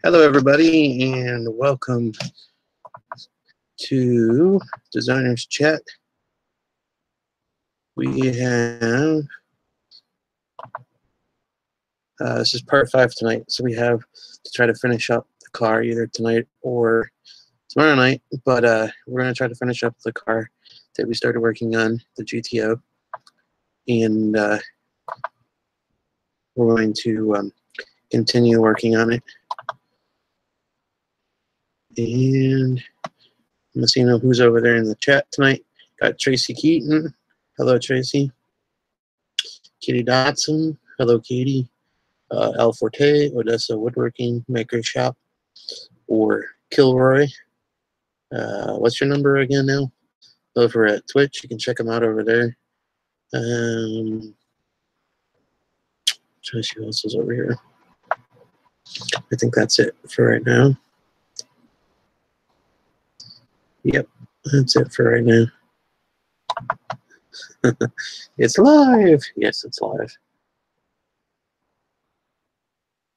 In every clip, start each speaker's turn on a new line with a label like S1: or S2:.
S1: Hello, everybody, and welcome to Designers Chat. We have this is part 5 tonight, so we have to try to finish up the car either tonight or tomorrow night. But we're going to try to finish up the car that we started working on, the GTO, and we're going to continue working on it. And let's see who's over there in the chat tonight. Got Tracy Keaton. Hello, Tracy. Katie Dotson. Hello, Katie. El Forte, Odessa Woodworking Maker Shop, or Kilroy. What's your number again now? Over at Twitch. You can check them out over there. Try to see who else is over here. I think that's it for right now. Yep, that's it for right now. It's live. Yes, it's live.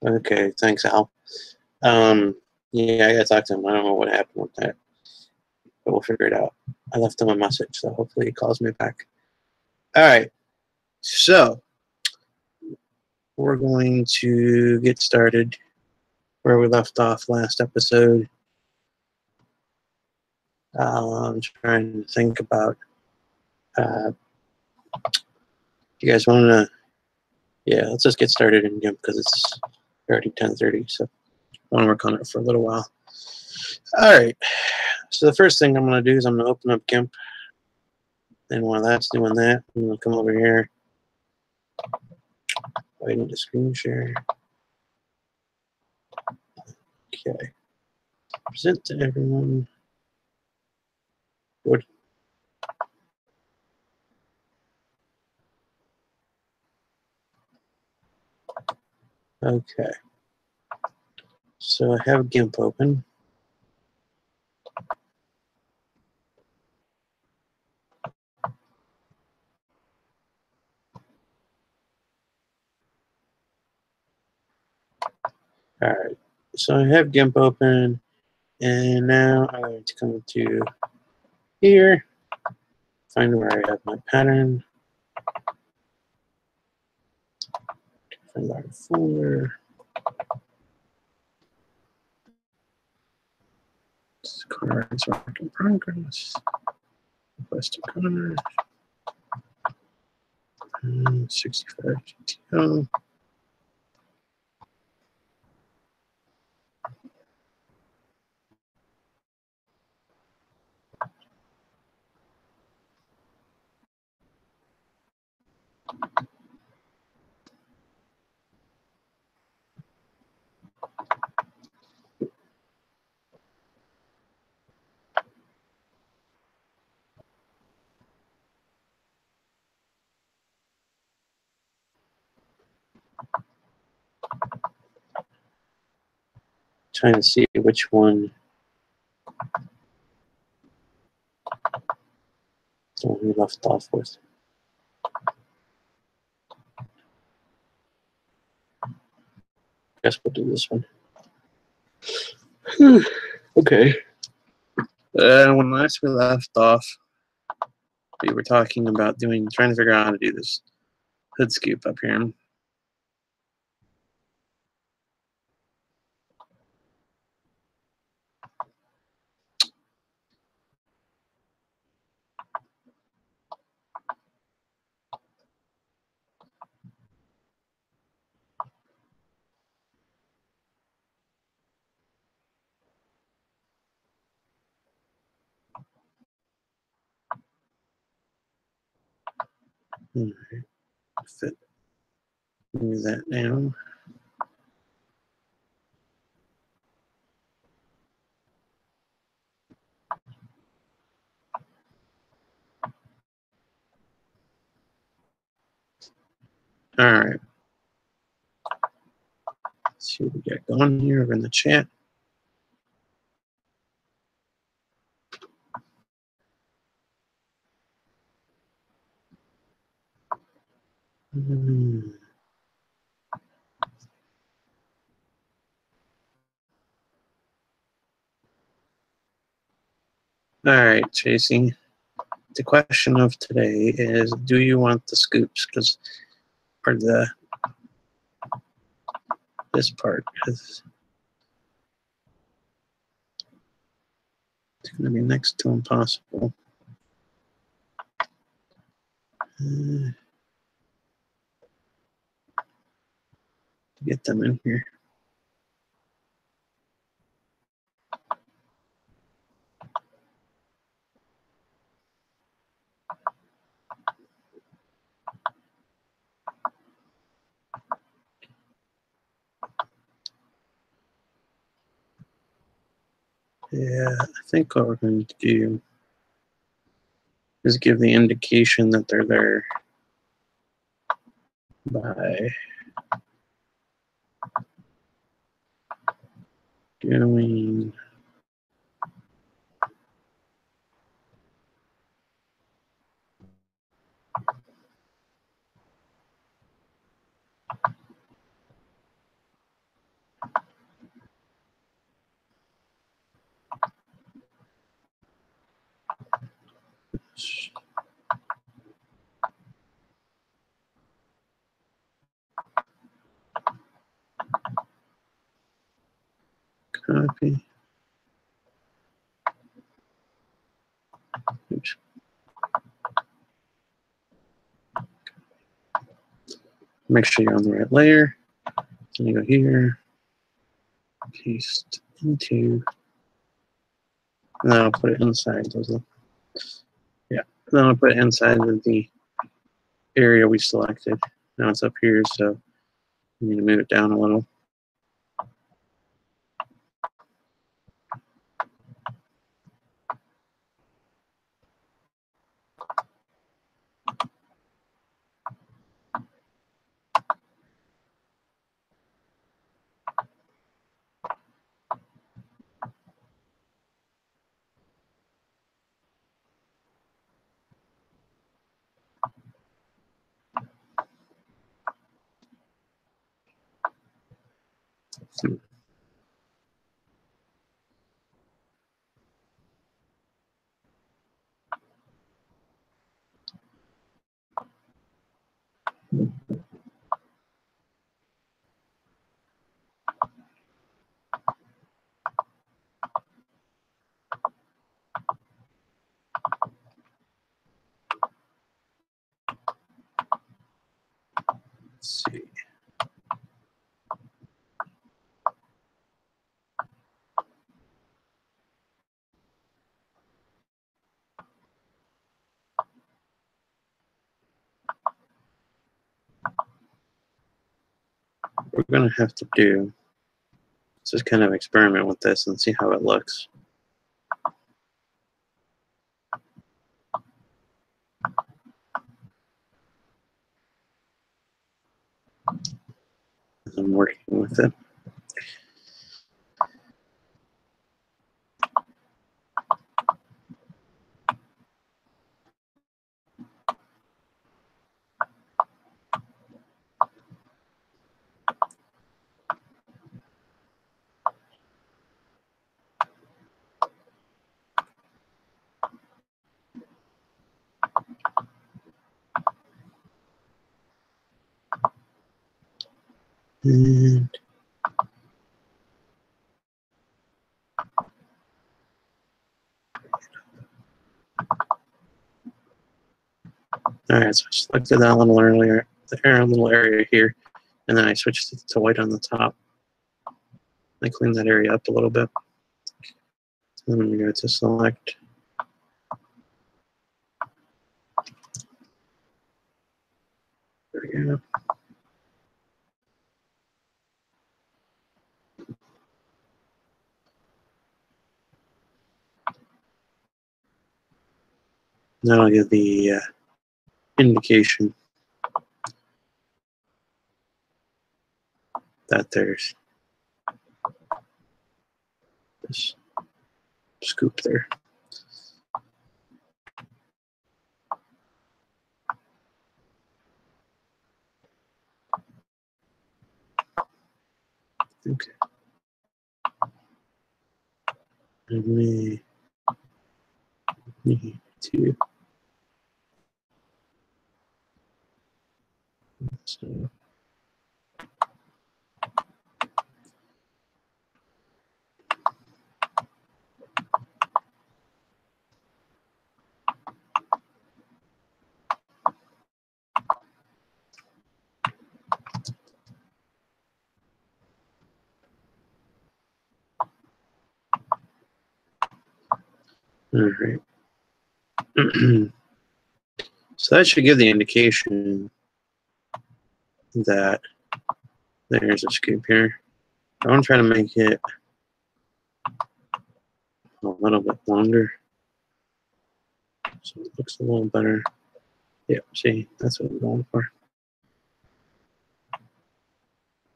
S1: Okay, thanks, Al. Yeah, I gotta talk to him. I don't know what happened with that, but we'll figure it out. I left him a message, so hopefully he calls me back. All right, so we're going to get started where we left off last episode. I'm trying to think about. You guys want to? Yeah, let's just get started in Gimp because it's already 10:30, so I want to work on it for a little while. All right. So the first thing I'm going to do is I'm going to open up Gimp. And while that's doing that, I'm going to come over here. I need to screen share. Okay. Present to everyone. Good. Okay. So I have Gimp open. All right. So I have Gimp open, and now I'm going to come to here, find where I have my pattern, find our folder. Cards work in progress. Request a card. 65 GTO. Trying to see which one the one we left off with. Guess we'll do this one. Okay. When last we left off, we were talking about trying to figure out how to do this hood scoop up here. All right. Fit. Move that down. All right. Let's see what we got going here over in the chat. All right, Tracy. The question of today is, do you want the scoops? Or this part, because it's going to be next to impossible. To get them in here. Yeah, I think what we're going to do is give the indication that they're there by doing copy. Oops. Make sure you're on the right layer. Then you go here, paste into, and then I'll put it inside those. Yeah, then I'll put it inside of the area we selected. Now it's up here, so we need to move it down a little. Let's see. We're going to have to do is just kind of experiment with this and see how it looks. As I'm working with it. And all right, so I selected that little little area here, and then I switched it to white on the top. I cleaned that area up a little bit. Then I'm going to go to select. There we go. Now I'll give the indication that there's this scoop there. Okay. Let me Two. So. All right. So that should give the indication that there's a scoop here. I want to try to make it a little bit longer so it looks a little better. Yeah, see, that's what I'm going for.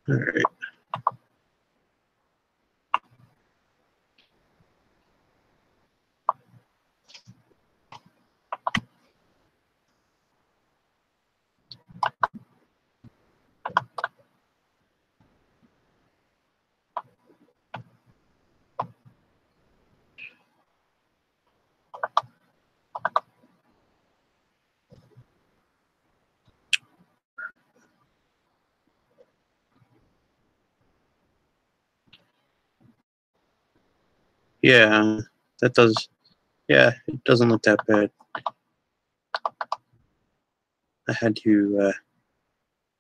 S1: All right. Yeah, that does. Yeah, it doesn't look that bad. I had to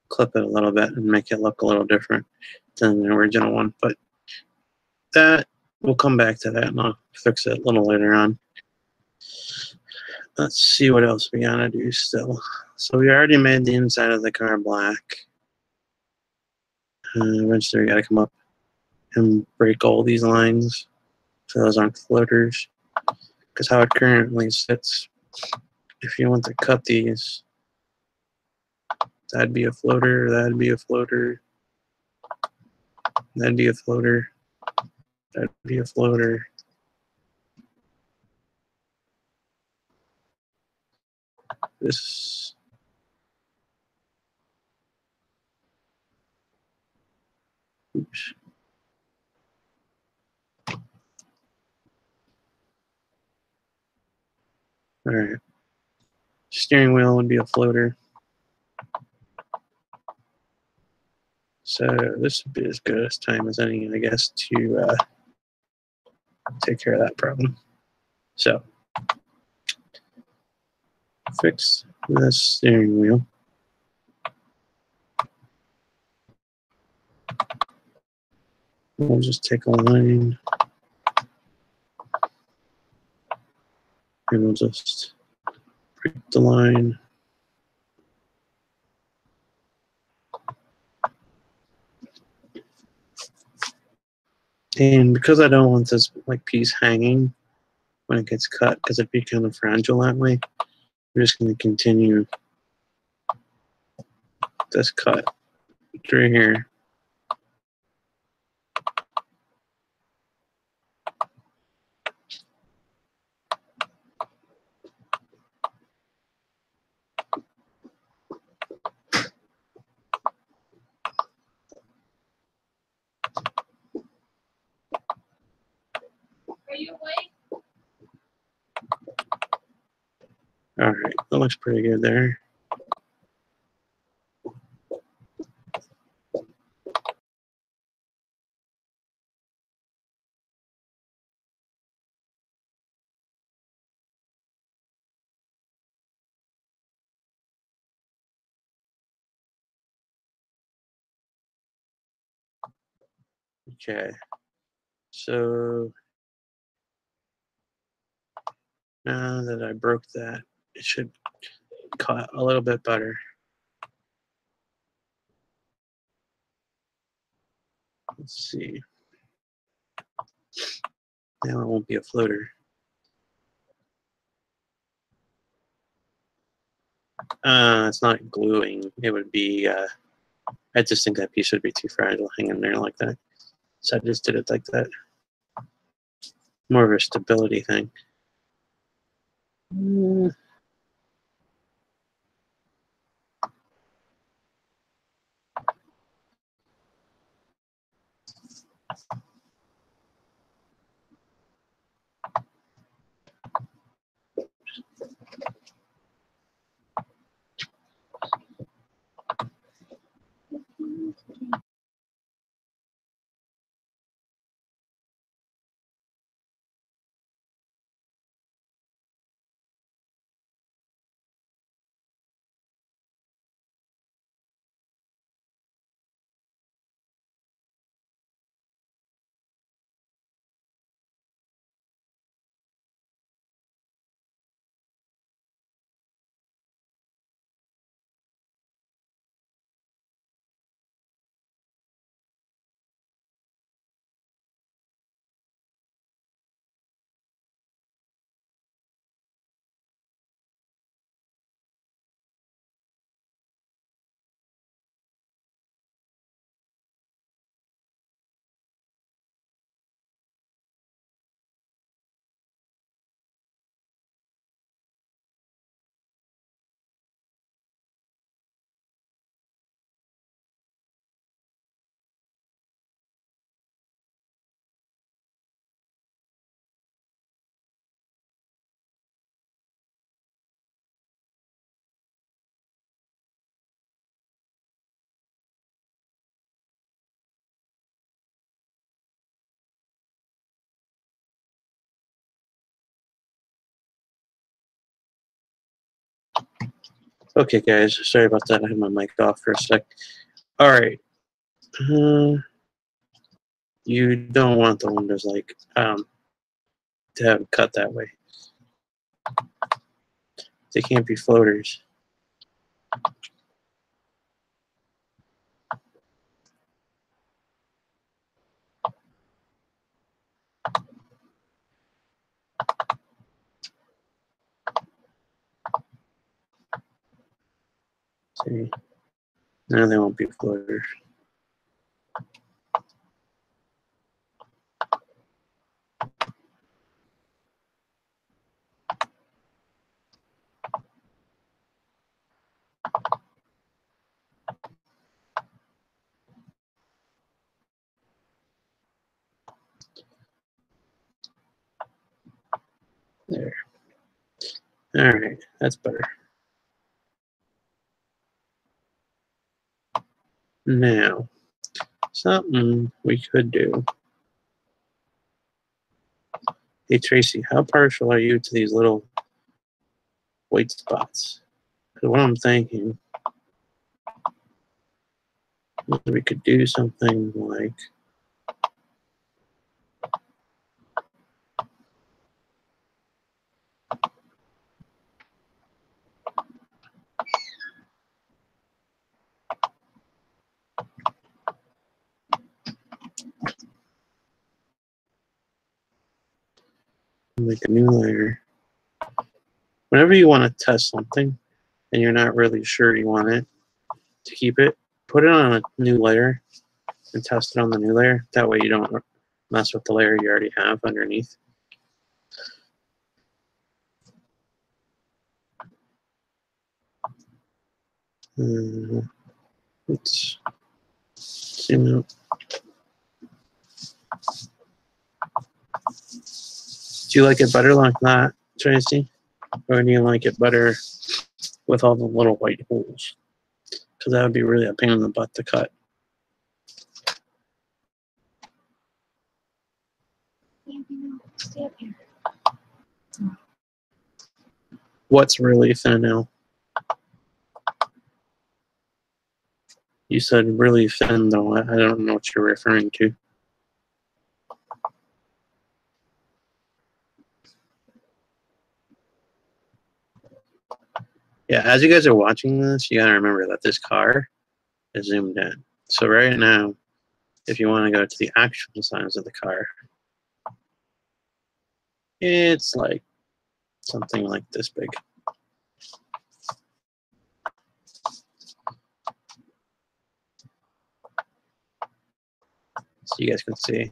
S1: clip it a little bit and make it look a little different than the original one, but that we'll come back to that and I'll fix it a little later on. Let's see what else we gotta do still. So we already made the inside of the car black. Eventually we gotta come up and break all these lines so those aren't floaters. Because how it currently sits, if you want to cut these, that'd be a floater, that'd be a floater, that'd be a floater, that'd be a floater. This, oops. All right. Steering wheel would be a floater. So this would be as good as time as any, I guess, to take care of that problem. So fix the steering wheel. We'll just take a line and we'll just break the line. And because I don't want this like piece hanging when it gets cut, because it'd be kind of fragile that way, we're just going to continue this cut through here.
S2: Are you awake?
S1: All right, that looks pretty good there. Okay, so now that I broke that, it should cut a little bit better. Let's see. Now it won't be a floater. It's not gluing. It would be, I just think that piece would be too fragile hanging there like that. So I just did it like that. More of a stability thing. Okay, guys, sorry about that. I had my mic off for a sec. All right. You don't want the windows like to have it cut that way. They can't be floaters. See, no, they won't be floaters. There. All right, that's better. Now, something we could do. Hey, Tracy, how partial are you to these little white spots? Because what I'm thinking is we could do something like a new layer. Whenever you want to test something and you're not really sure you want it to keep it, put it on a new layer and test it on the new layer. That way you don't mess with the layer you already have underneath. Let's zoom out. Do you like it better like that, Tracy? Or do you like it better with all the little white holes? Because that would be really a pain in the butt to cut.
S2: Stay up here.
S1: What's really thin now? You said really thin, though. I don't know what you're referring to. Yeah, as you guys are watching this, you gotta remember that this car is zoomed in. So right now, if you want to go to the actual size of the car, it's like something like this big. So you guys can see.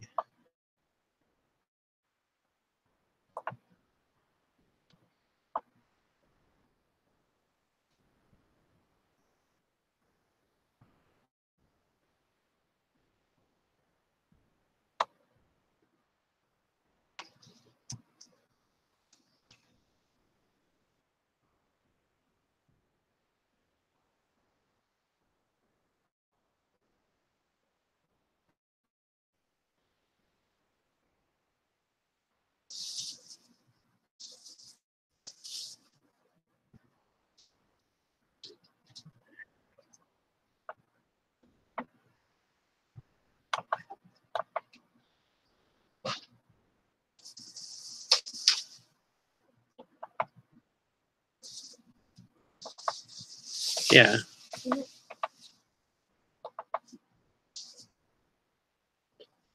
S1: Yeah.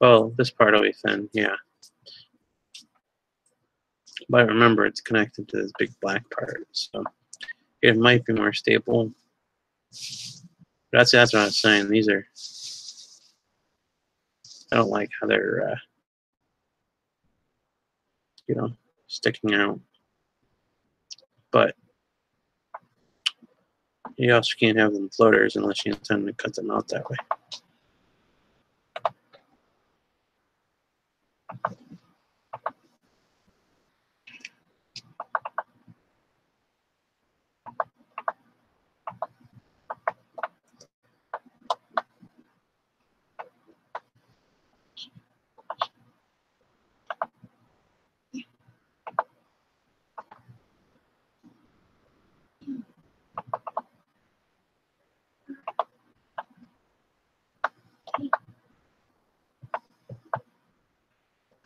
S1: Well, this part will be thin, yeah. But remember, it's connected to this big black part, so it might be more stable. That's what I was saying. These are, I don't like how they're, you know, sticking out. But you also can't have them floaters unless you intend to cut them out that way.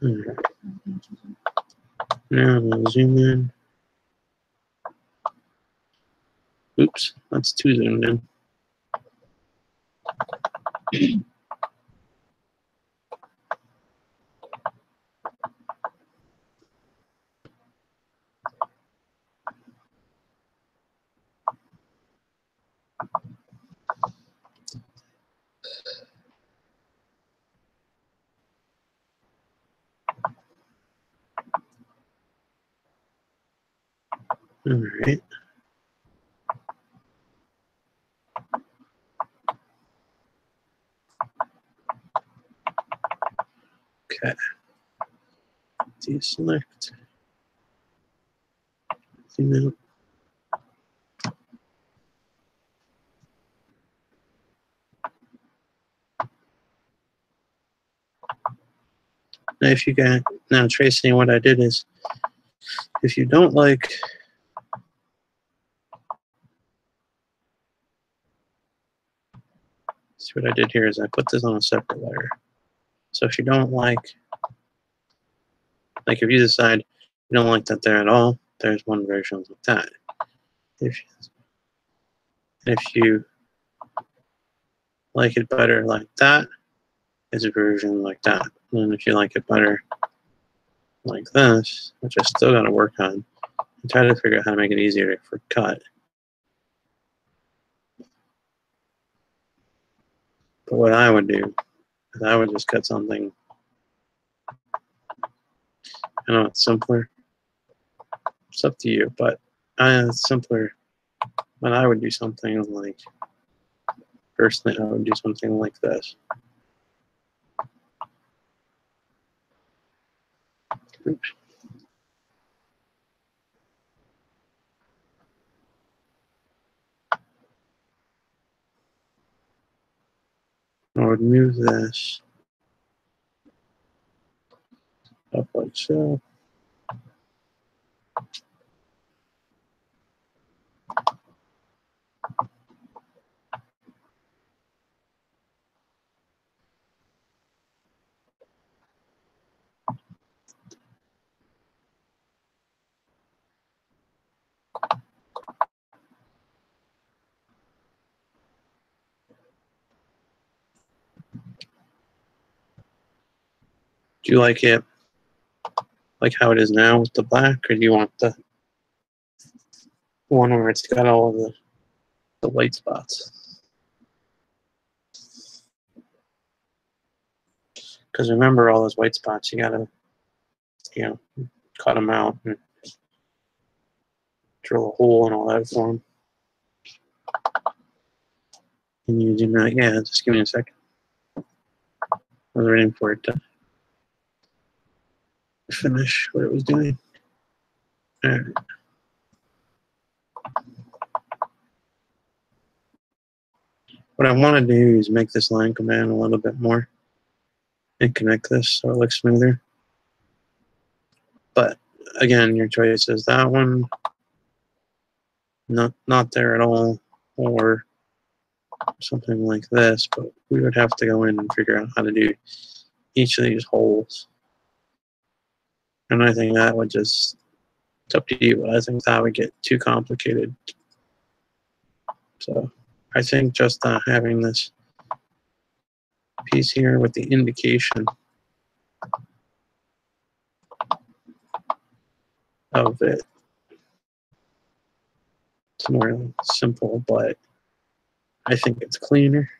S1: Alright. Now we'll zoom in. Oops, that's too zoomed in. Alright. Okay. Deselect. Zoom out. Now, if you got now tracing, what I did is, if you don't like, see what I did here is I put this on a separate layer. So if you don't like if you decide you don't like that there at all, there's one version like that. If you like it better like that, there's a version like that. And if you like it better like this, which I still got to work on, and try to figure out how to make it easier for cut. But what I would do is I would just cut something. I know it's simpler. It's up to you, but it's simpler. But I would do something like, personally, I would do something like this. Oops. I would move this up like so. Do you like it like how it is now with the black, or do you want the one where it's got all of the white spots? Because remember, all those white spots, you gotta, cut them out and drill a hole and all that for them. And you do that, yeah, just give me a second. I was waiting for it to finish what it was doing. All right. What I want to do is make this line come in a little bit more and connect this so it looks smoother. But again, your choice is that one, not there at all, or something like this. But we would have to go in and figure out how to do each of these holes. And I think that would just, it's up to you, but I think that would get too complicated. So I think just having this piece here with the indication of it, it's more simple, but I think it's cleaner.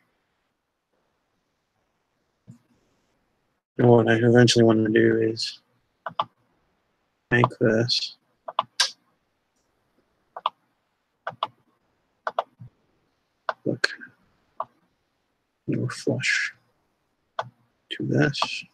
S1: And what I eventually want to do is make this look more flush to this.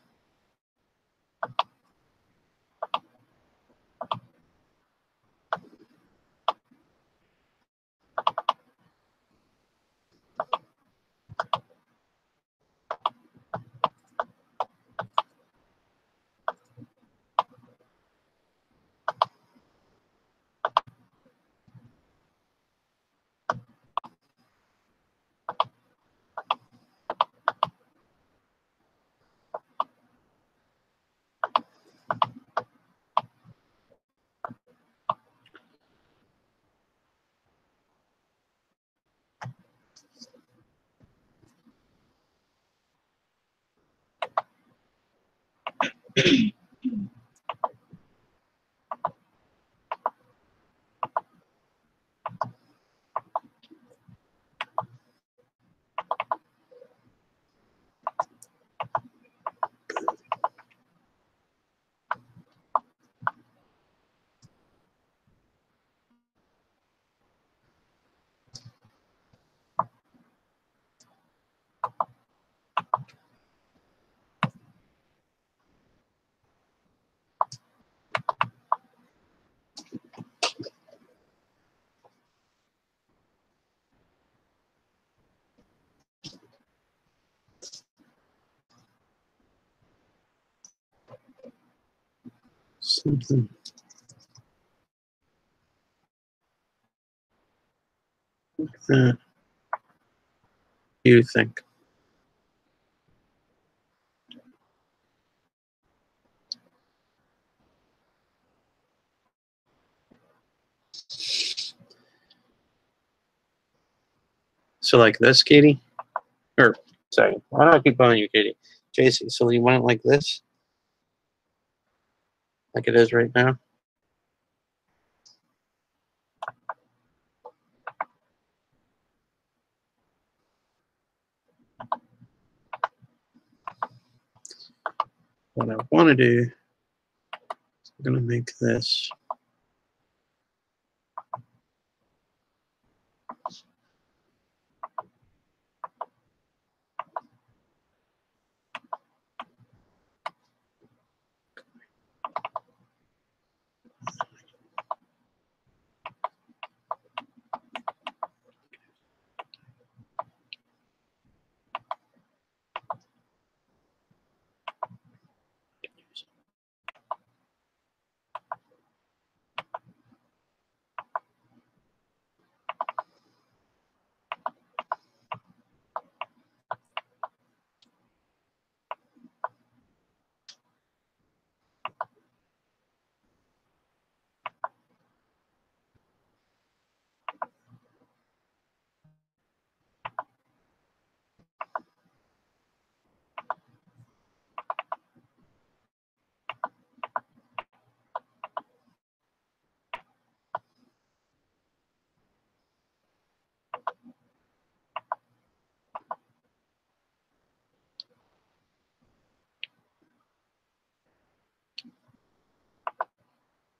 S1: Something. What do you think? So like this, Katie? Or, sorry, why do I keep calling you Katie? JC, so you want it like this? Like it is right now? What I want to do, I'm going to make this.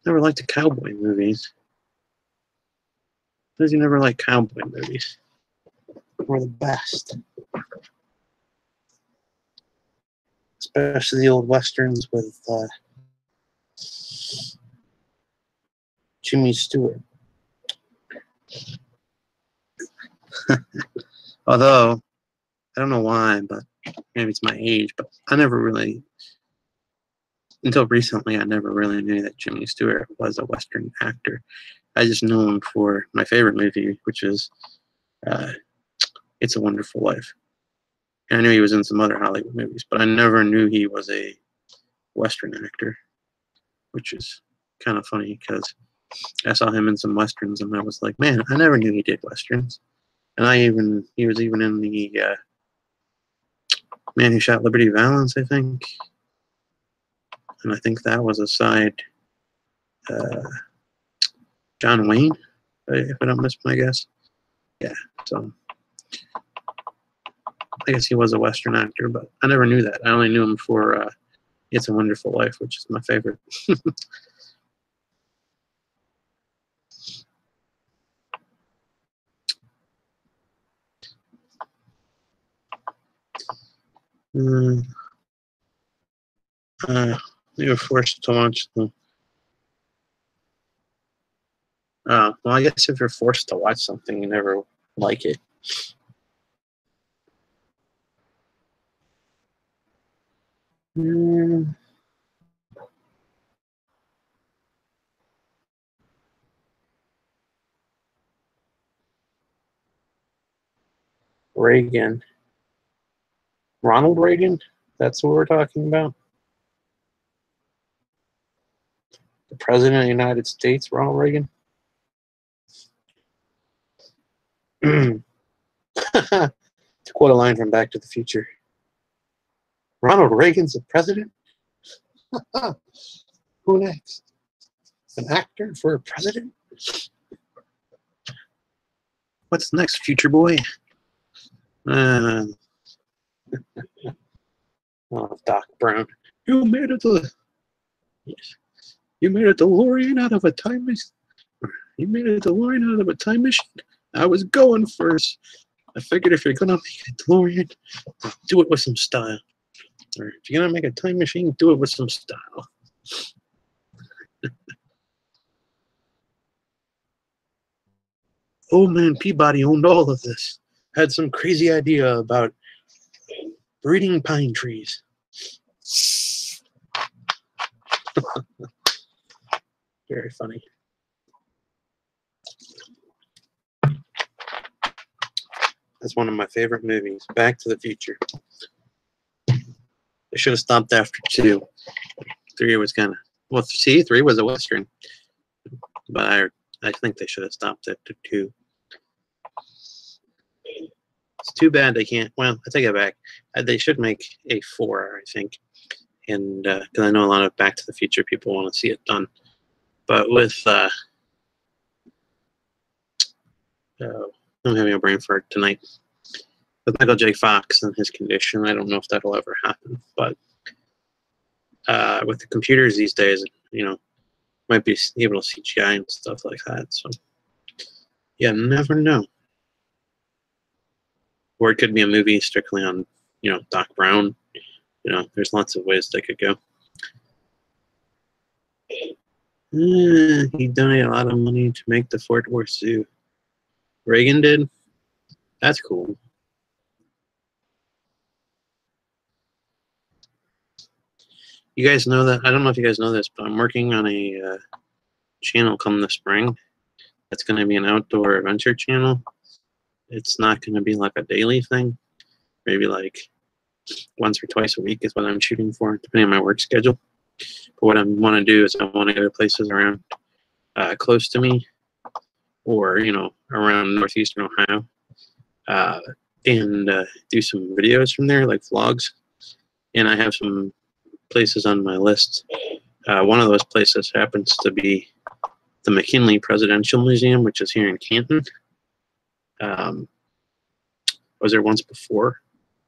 S1: Never liked the cowboy movies. Does he never like cowboy movies? We're the best. Especially the old westerns with Jimmy Stewart. Although, I don't know why, but maybe it's my age, but I never really, until recently, I never really knew that Jimmy Stewart was a Western actor. I just knew him for my favorite movie, which is It's a Wonderful Life. And I knew he was in some other Hollywood movies, but I never knew he was a Western actor, which is kind of funny because I saw him in some Westerns and I was like, man, I never knew he did Westerns. And he was even in the Man Who Shot Liberty Valance, I think. And I think that was a side John Wayne, if I don't miss my guess. Yeah, so I guess he was a Western actor, but I never knew that. I only knew him for It's a Wonderful Life, which is my favorite. We were forced to watch the. Well, I guess if you're forced to watch something, you never like it. Reagan. Ronald Reagan? That's what we're talking about? The President of the United States, Ronald Reagan? To quote a line from Back to the Future. Ronald Reagan's the president? Who next? An actor for president? What's next, future boy? Oh, Doc Brown. You made it to yes. You made a DeLorean out of a time machine. You made a DeLorean out of a time machine. I was going first. I figured if you're gonna make a DeLorean, do it with some style. Or if you're gonna make a time machine, do it with some style. Old man Peabody owned all of this. Had some crazy idea about breeding pine trees. Very funny. That's one of my favorite movies, Back to the Future. They should have stopped after 2. 3 was kind of, well, see, 3 was a Western. But I think they should have stopped after 2. It's too bad they can't, well, I take it back. They should make a 4, I think. And because I know a lot of Back to the Future people want to see it done. But with, I'm having a brain fart tonight. With Michael J. Fox and his condition, I don't know if that'll ever happen. But with the computers these days, you know, might be able to CGI and stuff like that. So, yeah, never know. Or it could be a movie strictly on, you know, Doc Brown. You know, there's lots of ways they could go. He donated a lot of money to make the Fort Worth Zoo. Reagan did? That's cool. You guys know that? I don't know if you guys know this, but I'm working on a channel come this spring. That's going to be an outdoor adventure channel. It's not going to be like a daily thing. Maybe like once or twice a week is what I'm shooting for, depending on my work schedule. But what I want to do is I want to go to places around close to me, or you know, around northeastern Ohio, and do some videos from there, like vlogs. And I have some places on my list. One of those places happens to be the McKinley Presidential Museum, which is here in Canton. I was there once before,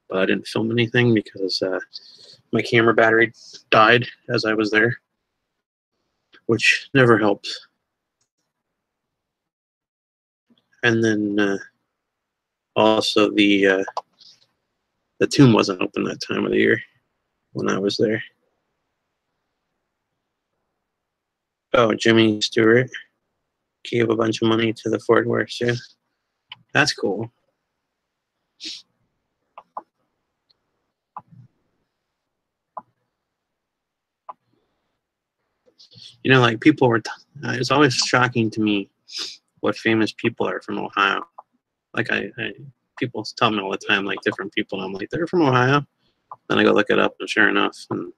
S1: but I didn't film anything because my camera battery died as I was there, which never helps. And then also the tomb wasn't open that time of the year when I was there. Oh, Jimmy Stewart gave a bunch of money to the Fort Worth Zoo. That's cool. You know, like people were, it's always shocking to me what famous people are from Ohio. Like people tell me all the time, like different people, and I'm like, they're from Ohio. Then I go look it up, and sure enough, and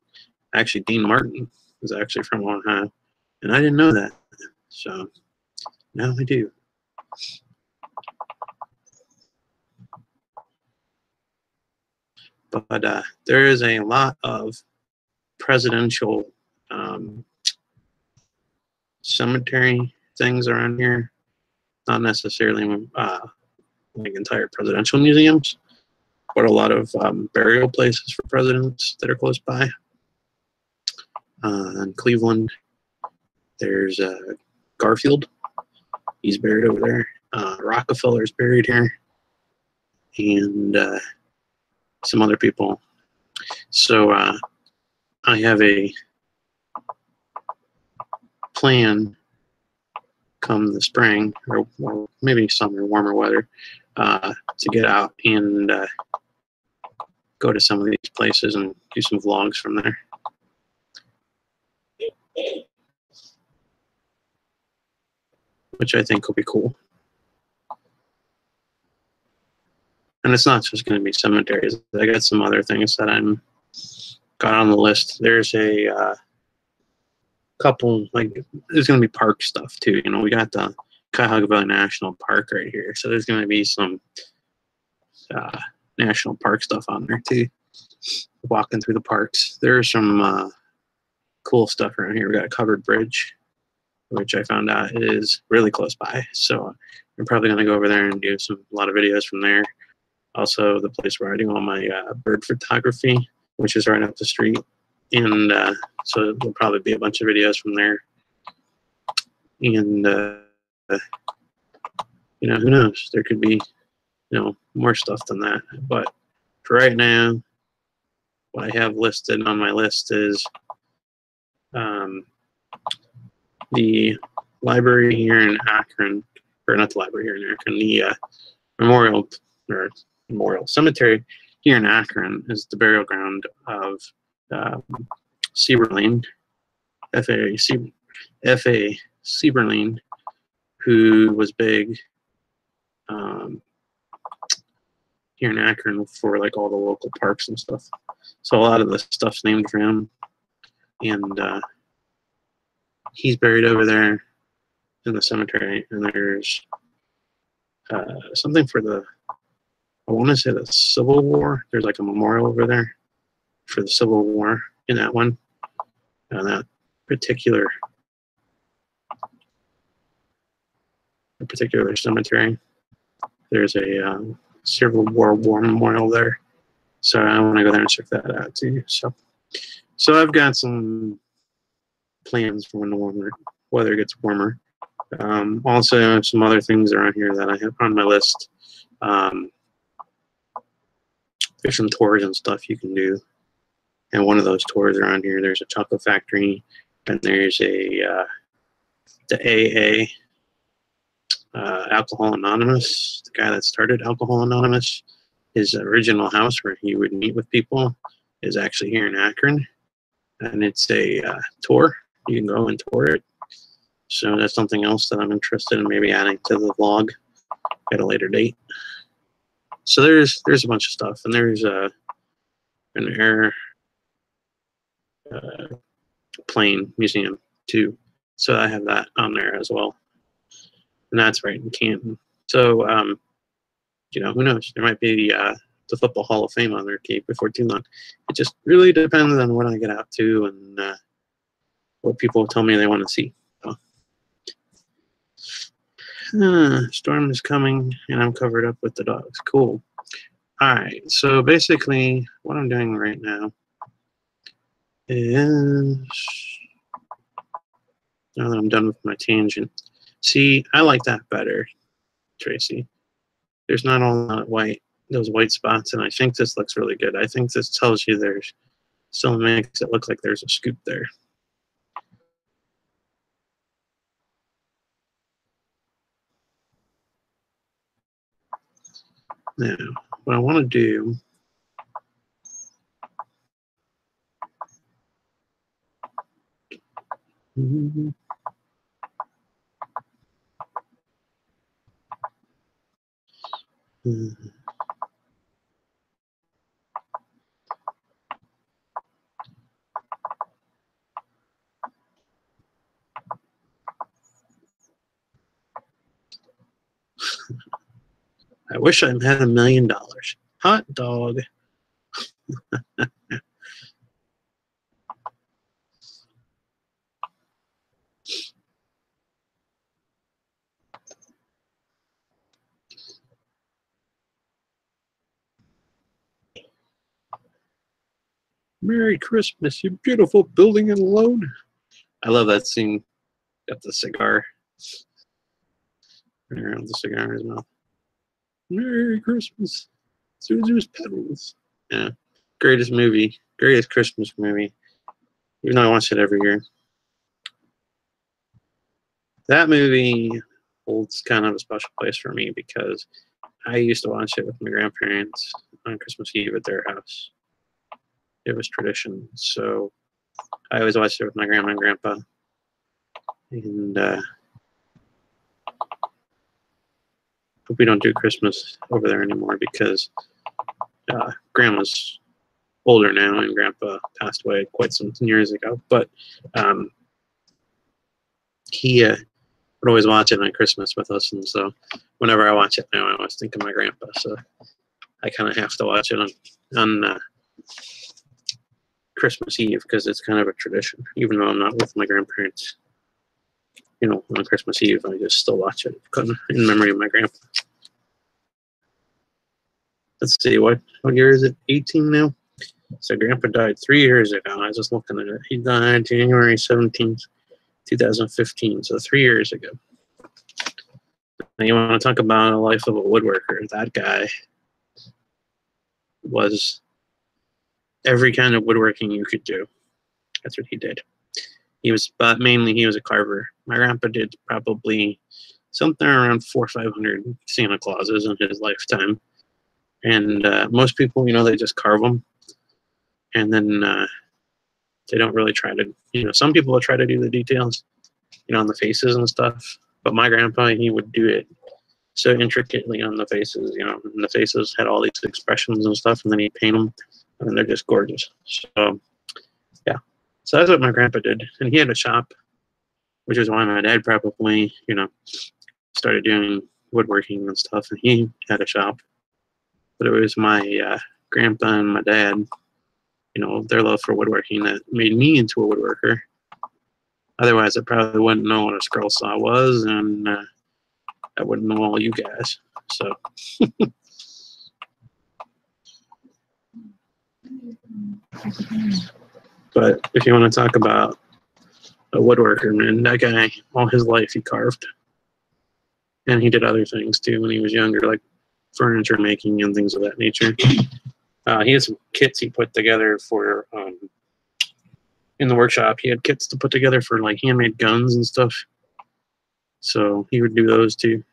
S1: actually Dean Martin is actually from Ohio, and I didn't know that. So now I do. But there is a lot of presidential cemetery things around here. Not necessarily like entire presidential museums, but a lot of burial places for presidents that are close by. In Cleveland, there's Garfield. He's buried over there. Rockefeller's buried here. And some other people. So I have a plan come the spring, or maybe summer, warmer weather, to get out and go to some of these places and do some vlogs from there. Which I think will be cool. And it's not just going to be cemeteries. I got some other things that I'm got on the list. There's a couple, like, there's going to be park stuff too. You know, we got the Cuyahoga Valley National Park right here. So there's going to be some national park stuff on there too. Walking through the parks. There's some cool stuff around here. We got a covered bridge, which I found out is really close by. So I'm probably going to go over there and do a lot of videos from there. Also, the place where I do all my bird photography, which is right up the street. And so there'll probably be a bunch of videos from there. And, who knows? There could be, more stuff than that. But for right now, what I have listed on my list is the library here in Akron, or not the library here in Akron, the memorial cemetery here in Akron is the burial ground of Sieberlein, F.A. Sieberlein, who was big here in Akron for like all the local parks and stuff. So a lot of the stuff's named for him, and he's buried over there in the cemetery. And there's something for I want to say the Civil War. There's like a memorial over there for the Civil War in that one, that particular cemetery. There's a Civil War memorial there, so I want to go there and check that out too. So I've got some plans for when the weather gets warmer. Also, I have some other things around here that I have on my list. There's some tours and stuff you can do, and one of those tours around here, there's a chocolate factory, and there's the AA, Alcohol Anonymous. The guy that started Alcohol Anonymous, his original house where he would meet with people is actually here in Akron, and it's a tour. You can go and tour it. So that's something else that I'm interested in maybe adding to the vlog at a later date. So there's a bunch of stuff, and there's an airplane museum too. So I have that on there as well, and that's right in Canton. So who knows? There might be the Football Hall of Fame on there before too long. It just really depends on what I get out to and what people tell me they want to see. Storm is coming, and I'm covered up with the dogs. Cool. All right, so basically what I'm doing right now is, now that I'm done with my tangent, see, I like that better, Tracy. There's not all that those white spots, and I think this looks really good. I think this tells you there's still makes it look like there's a scoop there. Now, what I want to do I wish I had $1 million. Hot dog. Merry Christmas, you beautiful building and alone. I love that scene. Got the cigar. Around the cigar in his mouth. Merry Christmas. Susie's Petals. Yeah. Greatest movie. Greatest Christmas movie. Even though I watch it every year. That movie holds kind of a special place for me because I used to watch it with my grandparents on Christmas Eve at their house. It was tradition. So I always watched it with my grandma and grandpa. And we don't do Christmas over there anymore because grandma's older now and grandpa passed away quite some years ago. But he would always watch it on Christmas with us, and so whenever I watch it now, I always think of my grandpa. So I kind of have to watch it on Christmas Eve because it's kind of a tradition. Even though I'm not with my grandparents, you know, on Christmas Eve, I just still watch it in memory of my grandpa. Let's see, what year is it? 18 now? So Grandpa died 3 years ago. I was just looking at it. He died January 17th, 2015, so 3 years ago. Now you want to talk about a life of a woodworker. That guy was every kind of woodworking you could do. That's what he did. But mainly he was a carver. My grandpa did probably something around 400 or 500 Santa Clauses in his lifetime. And most people, you know, they just carve them. And then they don't really try to, you know, some people will try to do the details, you know, on the faces and stuff. But my grandpa, he would do it so intricately on the faces, you know, and the faces had all these expressions and stuff, and then he'd paint them, and they're just gorgeous. So, yeah. So that's what my grandpa did. And he had a shop, which is why my dad probably, you know, started doing woodworking and stuff, and he had a shop. But it was my grandpa and my dad, you know, their love for woodworking that made me into a woodworker. Otherwise, I probably wouldn't know what a scroll saw was, and I wouldn't know all you guys. So, but if you want to talk about a woodworker, man, that guy, all his life he carved, and he did other things too when he was younger, like furniture making and things of that nature. He had some kits he put together for in the workshop. He had kits to put together for like handmade guns and stuff. So he would do those too.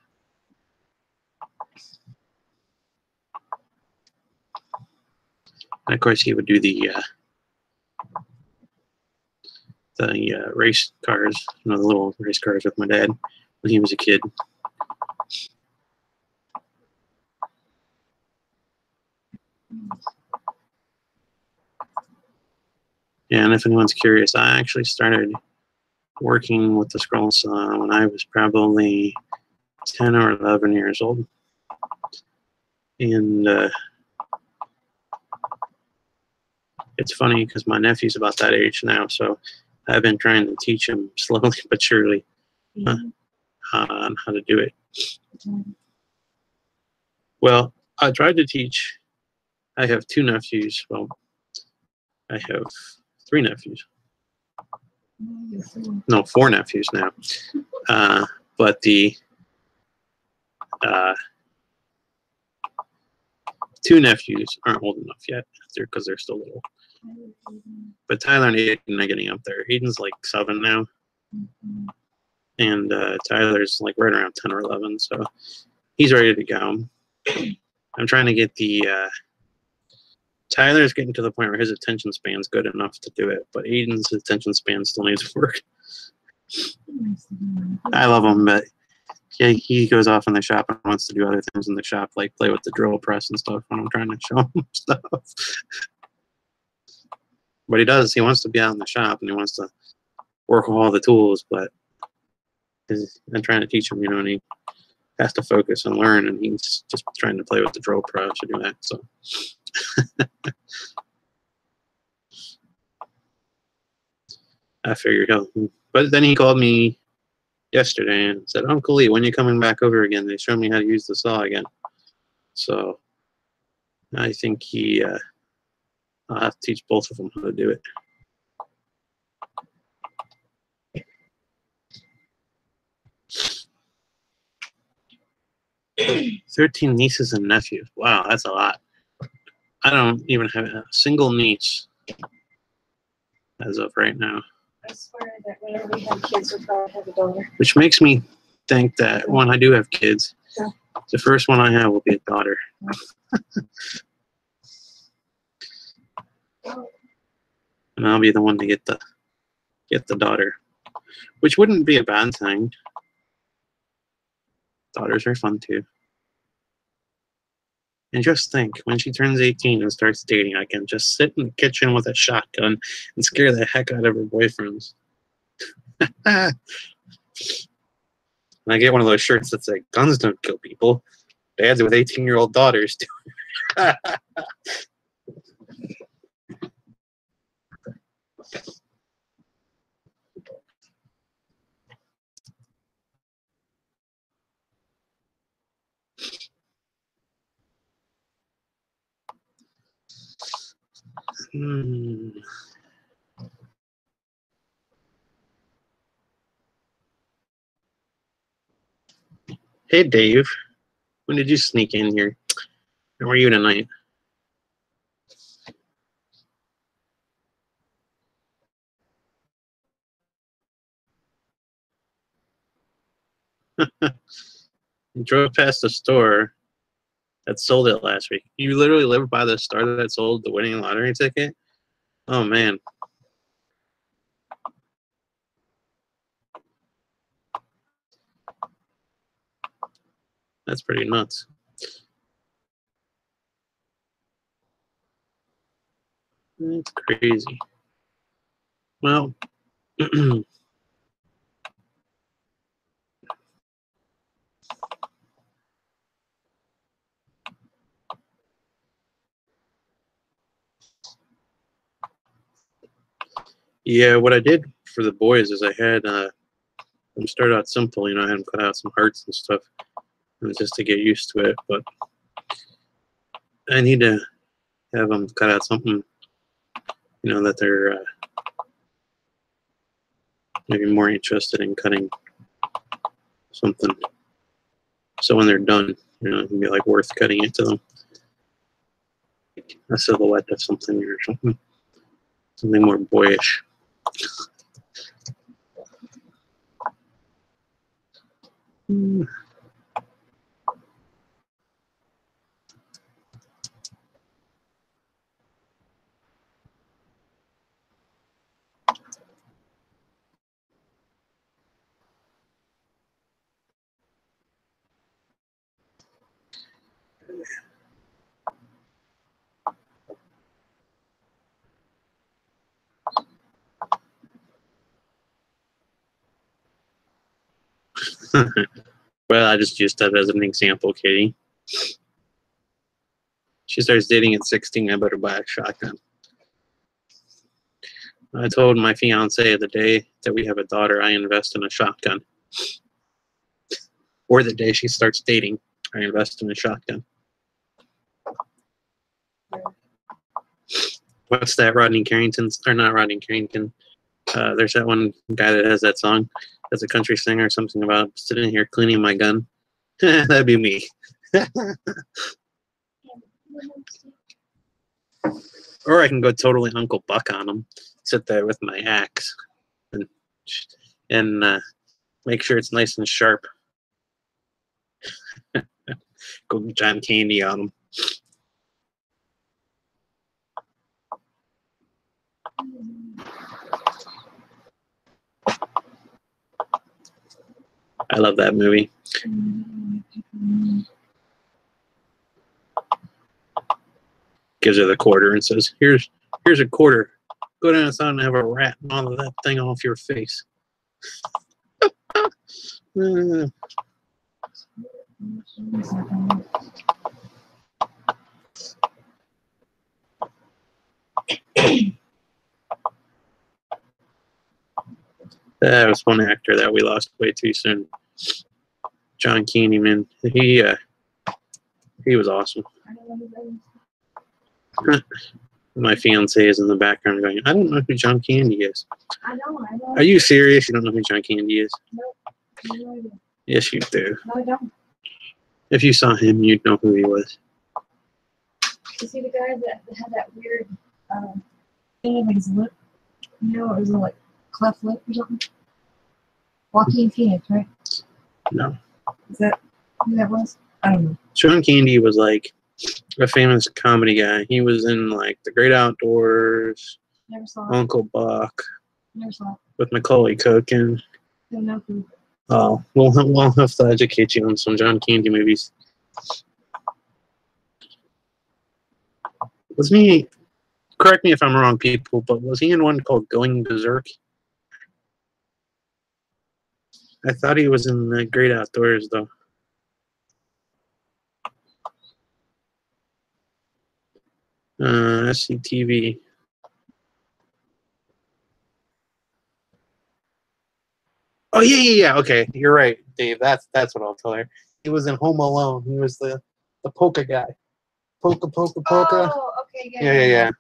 S1: And of course, he would do the race cars, you know, the little race cars with my dad when he was a kid. Yeah, and if anyone's curious, I actually started working with the scroll saw when I was probably 10 or 11 years old. And it's funny because my nephew's about that age now, so I've been trying to teach him slowly but surely on how to do it. Well, I tried to teach. I have 2 nephews. Well, I have 3 nephews. No, 4 nephews now. But the 2 nephews aren't old enough yet because they're still little. But Tyler and Aiden are getting up there. Aiden's like 7 now. And Tyler's like right around 10 or 11. So he's ready to go. I'm trying to get the Tyler's getting to the point where his attention span's good enough to do it, but Aiden's attention span still needs work. I love him, but he goes off in the shop and wants to do other things in the shop, like play with the drill press and stuff when I'm trying to show him stuff. But he does. He wants to be out in the shop and he wants to work with all the tools, but I'm trying to teach him, you know, and he has to focus and learn, and he's just trying to play with the drill press to do that. So. I figured out. But then he called me yesterday and said, Uncle Lee, when are you coming back over again? They showed me how to use the saw again. So I think I'll have to teach both of them how to do it. "13 nieces and nephews. Wow, that's a lot. I don't even have a single niece as of right now.
S2: I swear that whenever we have kids, we'll probably have a daughter.
S1: Which makes me think that when I do have kids, the first one I have will be a daughter. And I'll be the one to get the daughter, which wouldn't be a bad thing. Daughters are fun too. And just think, when she turns 18 and starts dating, I can just sit in the kitchen with a shotgun and scare the heck out of her boyfriends. And I get one of those shirts that say, "Guns don't kill people. Dads with 18-year-old daughters do." Hmm. Hey, Dave. When did you sneak in here? How are you tonight? You drove past the store that sold it last week. You literally lived by the store that sold the winning lottery ticket? Oh, man. That's pretty nuts. That's crazy. Well, yeah, what I did for the boys is I had them start out simple. I had them cut out some hearts and stuff just to get used to it. But I need to have them cut out something, that they're maybe more interested in cutting something. So when they're done, it can be like worth cutting it to them. A silhouette of something or something more boyish. Well, I just used that as an example, Katie. She starts dating at 16, I better buy a shotgun. I told my fiance the day that we have a daughter, I invest in a shotgun. Or the day she starts dating, I invest in a shotgun. What's that, Rodney Carrington? Or not Rodney Carrington. There's that one guy that has that song as a country singer or something about sitting here cleaning my gun. That'd be me. Or I can go totally Uncle Buck on them. Sit there with my axe and make sure it's nice and sharp. Go John Candy on them. I love that movie. Gives her the quarter and says, here's a quarter. Go down outside and have a rat and all of that thing off your face. That was one actor that we lost way too soon. John Candy, man. He was awesome. My fiance is in the background going, I don't know who John Candy is.
S2: I know.
S1: Are you serious? You don't know who John Candy is?
S2: Nope. No idea.
S1: Yes, you do.
S2: No, I don't.
S1: If you saw him, you'd know who he was.
S2: You see the guy that had that weird thing in his lip? It was like cleft lip or something? Joaquin Phoenix, right?
S1: No.
S2: Is that who that was? I don't know.
S1: John Candy was like a famous comedy guy. He was in like The Great Outdoors,
S2: Never saw it.
S1: Uncle Buck,
S2: Never saw it.
S1: with Macaulay Culkin.
S2: Don't know who.
S1: Oh, we'll have to educate you on some John Candy movies. Wasn't he, correct me if I'm wrong, people, but was he in one called Going Berserk? I thought he was in The Great Outdoors, though. SCTV. Oh, yeah. Okay, you're right, Dave. That's what I'll tell her. He was in Home Alone. He was the polka guy. Polka.
S2: Oh, okay,
S1: Yeah.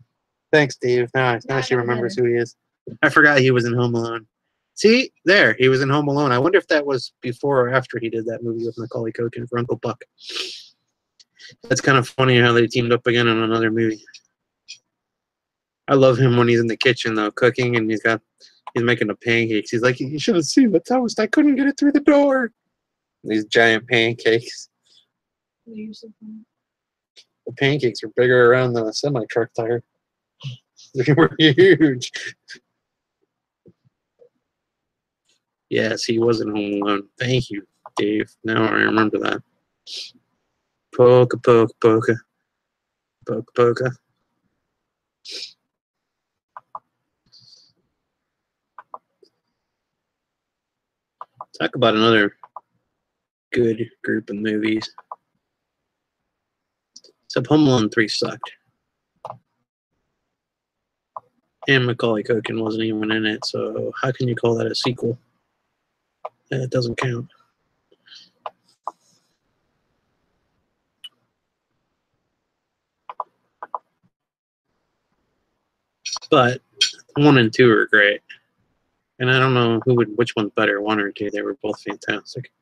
S1: Thanks, Dave. Now she remembers who he is. I forgot he was in Home Alone. See, there, he was in Home Alone. I wonder if that was before or after he did that movie with Macaulay Culkin for Uncle Buck. That's kind of funny how they teamed up again in another movie. I love him when he's in the kitchen though, cooking, and he's making the pancakes. He's like, you should have seen the toast. I couldn't get it through the door. These giant pancakes. The pancakes are bigger around the semi-truck tire. They were huge. Yes, he was in Home Alone. Thank you, Dave. Now I remember that. Polka, polka, polka. Polka, polka. Talk about another good group of movies. Except Home Alone 3 sucked. And Macaulay Culkin wasn't even in it, so how can you call that a sequel? That doesn't count. But 1 and 2 are great. And I don't know which one's better, 1 or 2. They were both fantastic.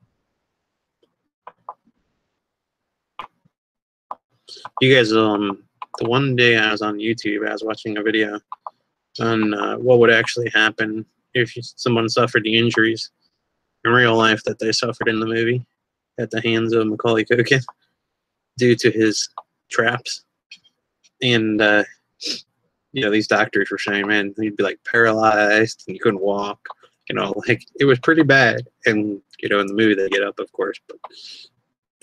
S1: You guys, the one day I was on YouTube, I was watching a video on what would actually happen if someone suffered the injuries in real life that they suffered in the movie at the hands of Macaulay Culkin due to his traps. And, these doctors were saying, man, he'd be like paralyzed and he couldn't walk. Like it was pretty bad. And, in the movie they get up, of course. But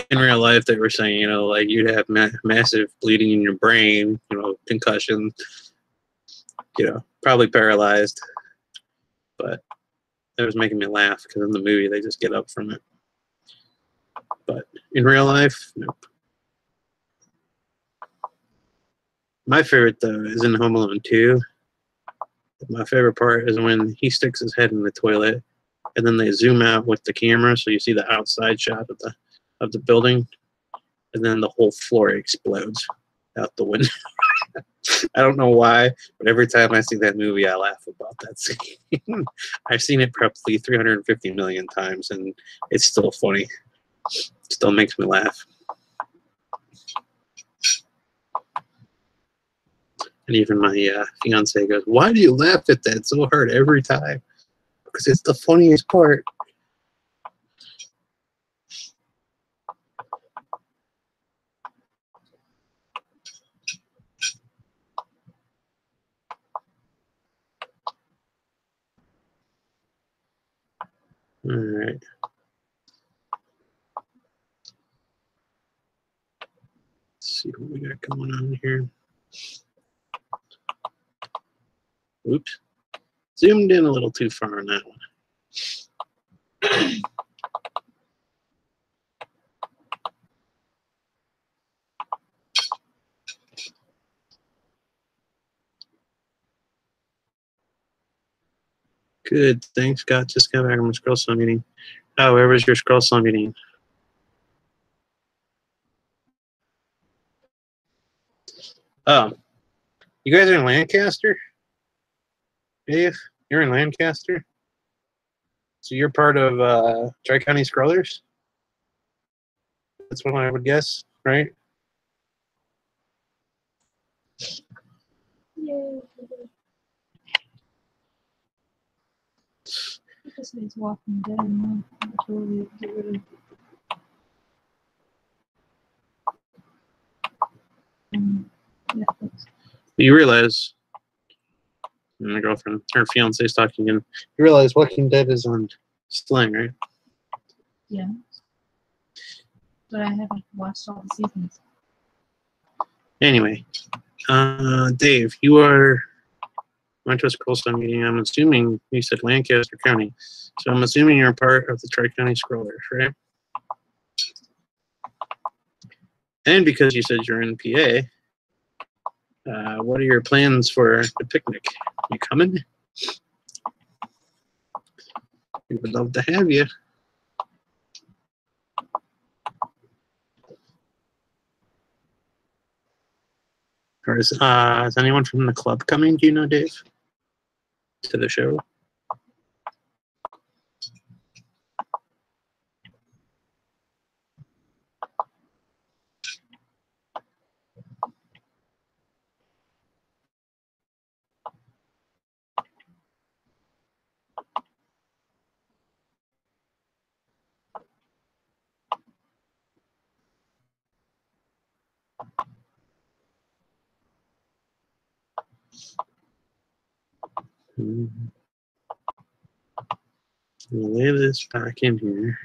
S1: in real life, they were saying, like you'd have massive bleeding in your brain, concussion, probably paralyzed. But that was making me laugh because in the movie they just get up from it. But in real life, nope. My favorite, though, is in Home Alone 2. My favorite part is when he sticks his head in the toilet, and then they zoom out with the camera, so you see the outside shot of the building, and then the whole floor explodes out the window. I don't know why, but every time I see that movie, I laugh about that scene. I've seen it probably 350 million times, and it's still funny. It still makes me laugh. And even my fiance goes, why do you laugh at that so hard every time? Because it's the funniest part. All right. Let's see what we got going on here. Oops. Zoomed in a little too far on that one. Good. Thanks, Scott. Just got back from a scroll saw meeting. Oh, where was your scroll saw meeting? Oh. You guys are in Lancaster? Dave? You're in Lancaster? So you're part of Tri-County Scrollers? That's what I would guess, right?
S2: Yeah. This is Walking Dead, man. I'm totally get rid of. Netflix.
S1: You realize, my girlfriend, her fiance is talking again. You realize Walking Dead is on Sling, right?
S2: Yeah. But I haven't watched all the seasons.
S1: Anyway, Dave, went to a scroll saw meeting. I'm assuming you said Lancaster County. So I'm assuming you're part of the Tri-County Scrollers, right? And because you said you're in PA, what are your plans for the picnic? You coming? We would love to have you. Or is anyone from the club coming? Do you know, Dave? To the show? Lay this back in here.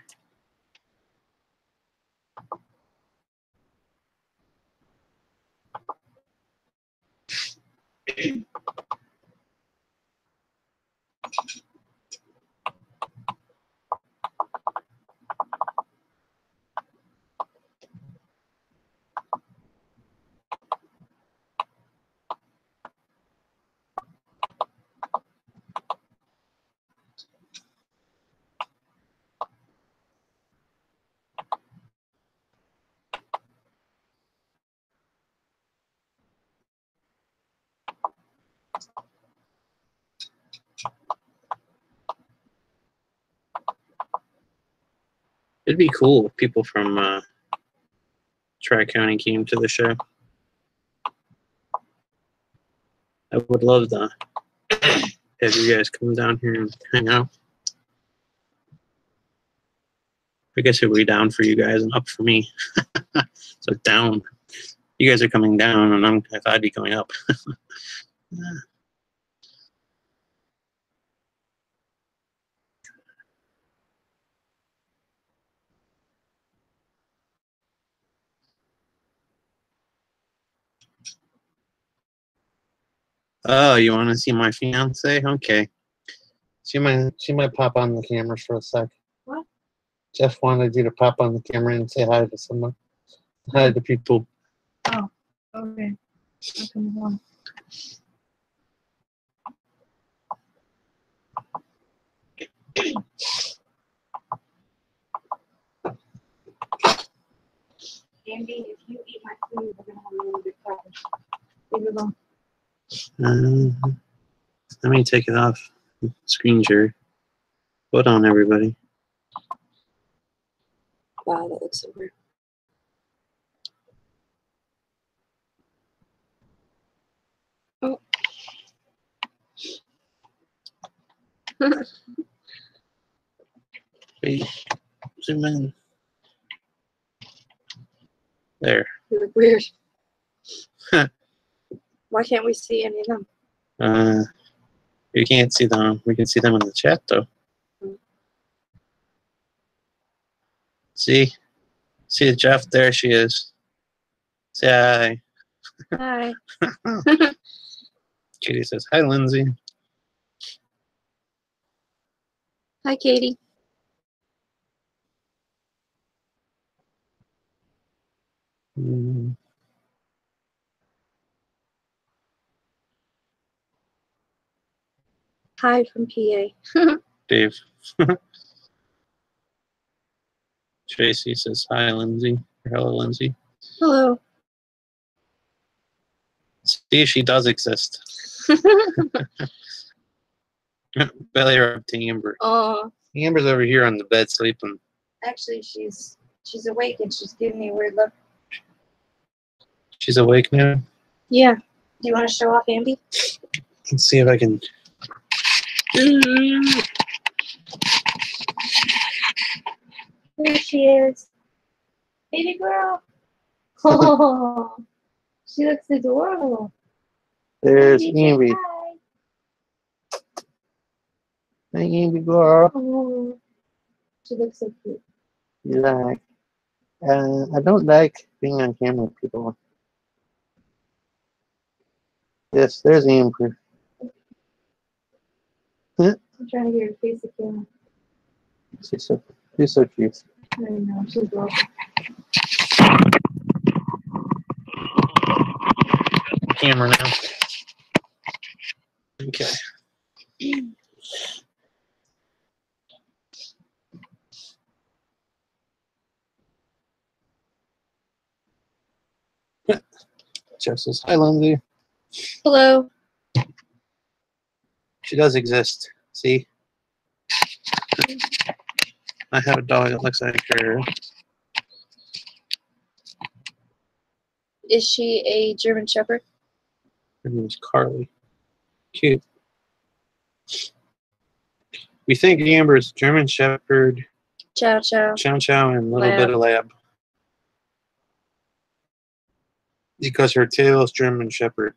S1: It'd be cool if people from Tri-County came to the show. I would love to have you guys come down here and hang out. I guess it would be down for you guys and up for me. So down. You guys are coming down, and I thought I'd be going up. Oh, you want to see my fiance? Okay. She might pop on the camera for a sec.
S2: What?
S1: Jeff wanted you to pop on the camera and say hi to someone. Hi to people.
S2: Oh, okay. I'll come along. Andy, if you eat my food, we're gonna have a really good problem. Leave it alone.
S1: Let me take it off screen share. Hold on, everybody.
S2: Wow, that looks so weird. Oh.
S1: Wait, zoom in. There.
S2: You look weird. Why can't we see any of them?
S1: You can't see them. We can see them in the chat, though. See Jeff. There she is. Say hi.
S2: Hi.
S1: Katie says hi, Lindsay.
S2: Hi, Katie. Hi from PA.
S1: Dave. Tracy says hi, Lindsay. Hello, Lindsay.
S2: Hello.
S1: See, she does exist. Belly rub to Amber.
S2: Oh.
S1: Amber's over here on the bed sleeping.
S2: Actually, she's awake and she's giving me a weird look.
S1: She's awake now?
S2: Yeah. Do you want to show off Ambi?
S1: Let's see if I can.
S2: There she is. Baby girl. Oh, she looks adorable.
S1: There's
S2: Baby,
S1: Amber.
S2: say hi.
S1: Hi, Amber girl.
S2: Oh, she looks so cute.
S1: You like? I don't like being on camera with people. Yes, there's Amber.
S2: I'm trying to get her face again.
S1: She's so cute.
S2: I know, she's adorable.
S1: Camera now. Okay. Jeff says, hi, Lindsay.
S2: Hello.
S1: She does exist. See? I have a dog that looks like her.
S2: Is she a German Shepherd?
S1: Her name is Carly. Cute. We think Amber's German Shepherd,
S2: Chow Chow.
S1: Chow Chow, and a little
S2: Lab.
S1: bit of Lab. Because her tail is German Shepherd,